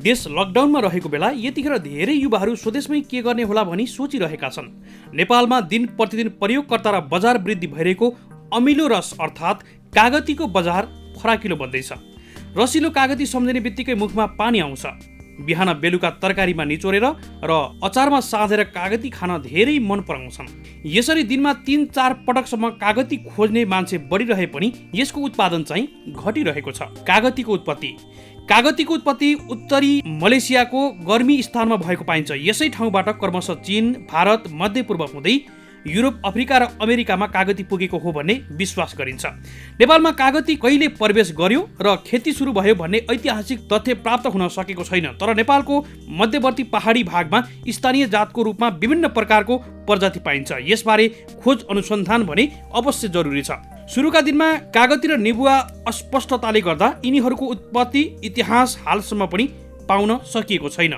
देश लकडाउनमा रहेको बेला यतिखेर धेरै युवाहरू स्वदेशमै के गर्ने होला भनी सोचिरहेका छन्। नेपालमा दिन प्रतिदिन प्रयोगकर्ता र बजार वृद्धि भइरहेको अमिलो रस अर्थात् कागतीको बजार फराकिलो बन्दैछ। रसिलो कागती सम्झिने बित्तिकै मुखमा पानी आउँछ। बिहान बेलुका तरकारीमा निचोरेर र अचारमा साँधेर कागती खान धेरै मन पराउँछन्। यसरी दिनमा 3-4 पटकसम्म कागती खोज्ने मान्छे बढिरहे पनि यसको उत्पादन चाहिँ घटिरहेको छ। कागतीको उत्पत्ति उत्तरी मलेसियाको गर्मी स्थानमा भएको पाइन्छ। यसै ठाउँबाट क्रमशः चीन, भारत, मध्यपूर्व हुँदै युरोप, अफ्रिका र अमेरिकामा कागती पुगेको हो भन्ने विश्वास गरिन्छ। नेपालमा कागती कहिले प्रवेश गर्यो र खेती सुरु भयो भन्ने ऐतिहासिक तथ्य प्राप्त हुन सकेको छैन। तर नेपालको मध्यवर्ती पहाडी भागमा स्थानीय जातको रूपमा विभिन्न प्रकारको प्रजाति पाइन्छ। यसबारे खोज अनुसन्धान भने अवश्य जरुरी छ। सुरुका दिनमा कागती र नेबुवा अस्पष्टताले गर्दा यिनीहरूको उत्पत्ति इतिहास हालसम्म पनि पाउन सकिएको छैन।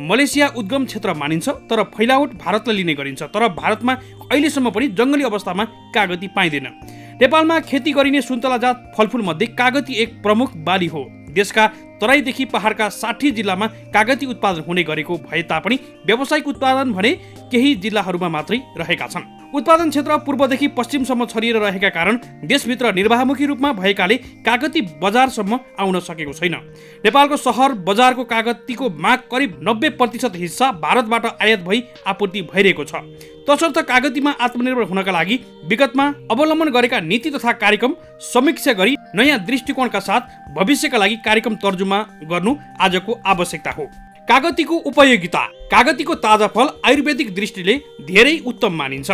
मलेसिया उद्गम क्षेत्र मानिन्छ, तर फैलावट भारतलाई लिने गरिन्छ। तर भारतमा अहिलेसम्म पनि जङ्गली अवस्थामा कागती पाइँदैन। नेपालमा खेती गरिने सुन्तला जात फलफुल मध्ये कागती एक प्रमुख बाली हो। देशका तराईदेखि पहाडका 60 जिल्लामा कागती उत्पादन हुने गरेको भए तापनि व्यावसायिक उत्पादन भने केही जिल्लाहरूमा मात्रै रहेका छन्। उत्पादन क्षेत्र पूर्वदेखि पश्चिमसम्म छरिएर रहेका कारण देशभित्र निर्वाहमुखी रूपमा भएकाले कागती बजारसम्म आउन सकेको छैन। नेपालको सहर बजारको कागतीको माग करिब 90% हिस्सा भारतबाट आयात भई आपूर्ति भइरहेको छ। तसर्थ कागतीमा आत्मनिर्भर हुनका लागि विगतमा अवलम्बन गरेका नीति तथा कार्यक्रम समीक्षा गरी नयाँ दृष्टिकोणका साथ भविष्यका लागि कार्यक्रम तर्जुमा गर्नु आजको आवश्यकता हो। कागतीको उपयोगिता। कागतीको ताजा फल आयुर्वेदिक दृष्टिले धेरै उत्तम मानिन्छ।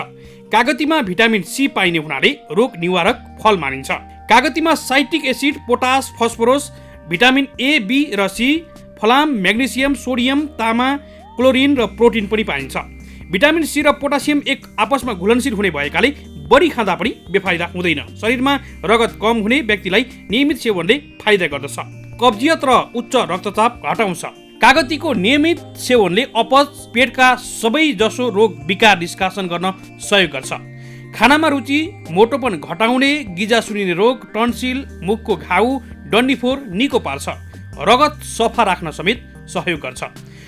कागतीमा भिटामिन सी पाइने हुनाले रोग निवारक फल मानिन्छ। कागतीमा citric acid, potash, phosphorus, vitamin A, B र सी, फलाम, म्याग्नेसियम, सोडियम, तामा, क्लोरिन र प्रोटिन पनि पाइन्छ। भिटामिन सी र पोटासियम एक आपसमा घुलनशील हुने भएकाले बढी खाँदा पनि बेफाइदा हुँदैन। शरीरमा रगत कम हुने व्यक्तिलाई नियमित सेवनले फाइदा गर्दछ। कब्जियत र उच्च रक्तचाप घटाउँछ। कागतीको नियमित सेवनले अपच, पेटका सबै जसो रोग विकार निष्कासन गर्न सहयोग गर्छ। खानामा रुचि, मोटोपन घटाउने, गिजा सुनिने रोग, टन्सिल, मुखको घाउ, डन्डीफोर निको पार्छ। रगत सफा राख्न समेत सहयोग गर्छ।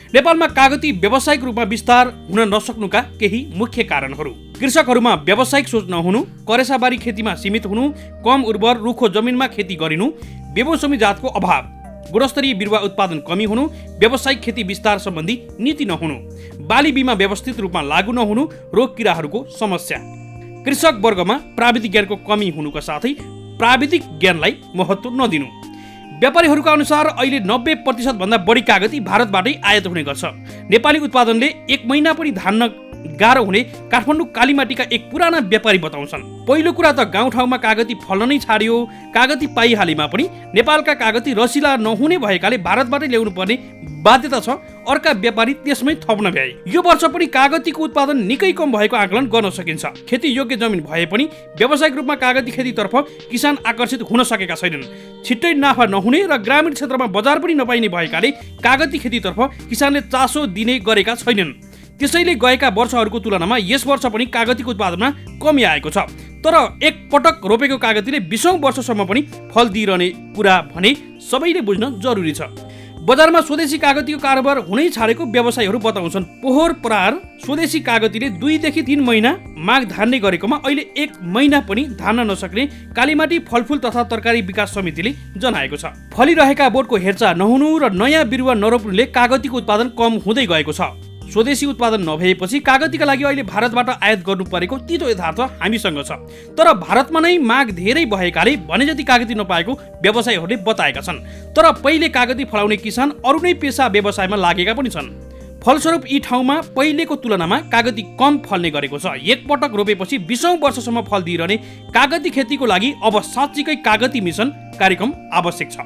नेपालमा कागती व्यावसायिक रूपमा विस्तार हुन नसक्नुका केही मुख्य कारणहरू: कृषकहरूमा व्यावसायिक सोच नहुनु, करेसाबारी खेतीमा सीमित हुनु, कम उर्वर रुखो जमिनमा खेती गरिनु, बेमौसमी जातको अभाव, गुणस्तरीय बिरुवा उत्पादन कमी हुनु, व्यावसायिक खेती विस्तार सम्बन्धी नीति नहुनु, बाली बिमा व्यवस्थित रूपमा लागू नहुनु, रोग किराहरूको समस्या, कृषक वर्गमा प्राविधिक ज्ञानको कमी हुनुका साथै प्राविधिक ज्ञानलाई महत्त्व नदिनु। व्यापारीहरूका अनुसार अहिले 90% भन्दा बढी कागती भारतबाटै आयात हुने गर्छ। नेपाली उत्पादनले 1 महिना पनि धान्न गाह्रो हुने काठमाडौँ कालीमाटीका एक पुराना व्यापारी बताउँछन्। पहिलो कुरा त गाउँठाउँमा कागती फल्न नै छाड्यो। कागती पाइहालेमा पनि नेपालका कागती रसिला नहुने भएकाले भारतबाटै ल्याउनु पर्ने बाध्यता छ। अर्का व्यापारी त्यसमै थप्न भ्याए। यो वर्ष पनि कागतीको उत्पादन निकै कम भएको आकलन गर्न सकिन्छ। खेती योग्य जमिन भए पनि व्यावसायिक रूपमा कागती खेतीतर्फ किसान आकर्षित हुन सकेका छैनन्। छिट्टै नाफा नहुने र ग्रामीण क्षेत्रमा बजार पनि नपाइने भएकाले कागती खेतीतर्फ किसानले चासो दिने गरेका छैनन्। त्यसैले गएका वर्षहरूको तुलनामा यस वर्ष पनि कागतीको उत्पादनमा कमी आएको छ। तर एक पटक रोपेको कागतीले 20औं वर्षसम्म पनि फल दिइरहने कुरा भने सबैले बुझ्न जरुरी छ। बजारमा स्वदेशी कागतीको कारोबार हुनै छाडेको व्यवसायीहरू बताउँछन्। पोहोर परार स्वदेशी कागतीले 2 देखि 3 महिना माग धान्ने गरेकोमा अहिले 1 महिना पनि धान्न नसक्ने कालीमाटी फलफुल तथा तरकारी विकास समितिले जनाएको छ। फलिरहेका बोटको हेरचाह नहुनु र नयाँ बिरुवा नरोप्नुले कागतीको उत्पादन कम हुँदै गएको छ। स्वदेशी उत्पादन नभएपछि कागतीका लागि अहिले भारतबाट आयात गर्नु परेको तितो यथार्थ हामीसँग छ। तर भारतमा नै माग धेरै भएकाले भने जति कागती नपाएको व्यवसायीहरूले बताएका छन्। तर पहिले कागती फलाउने किसान अरू नै पेसा व्यवसायमा लागेका पनि छन्। फलस्वरूप यी ठाउँमा पहिलेको तुलनामा कागती कम फल्ने गरेको छ। एक पटक रोपेपछि 20औं वर्षसम्म फल दिइरहने कागती खेतीको लागि अब साँच्चीकै कागती मिसन कार्यक्रम आवश्यक छ।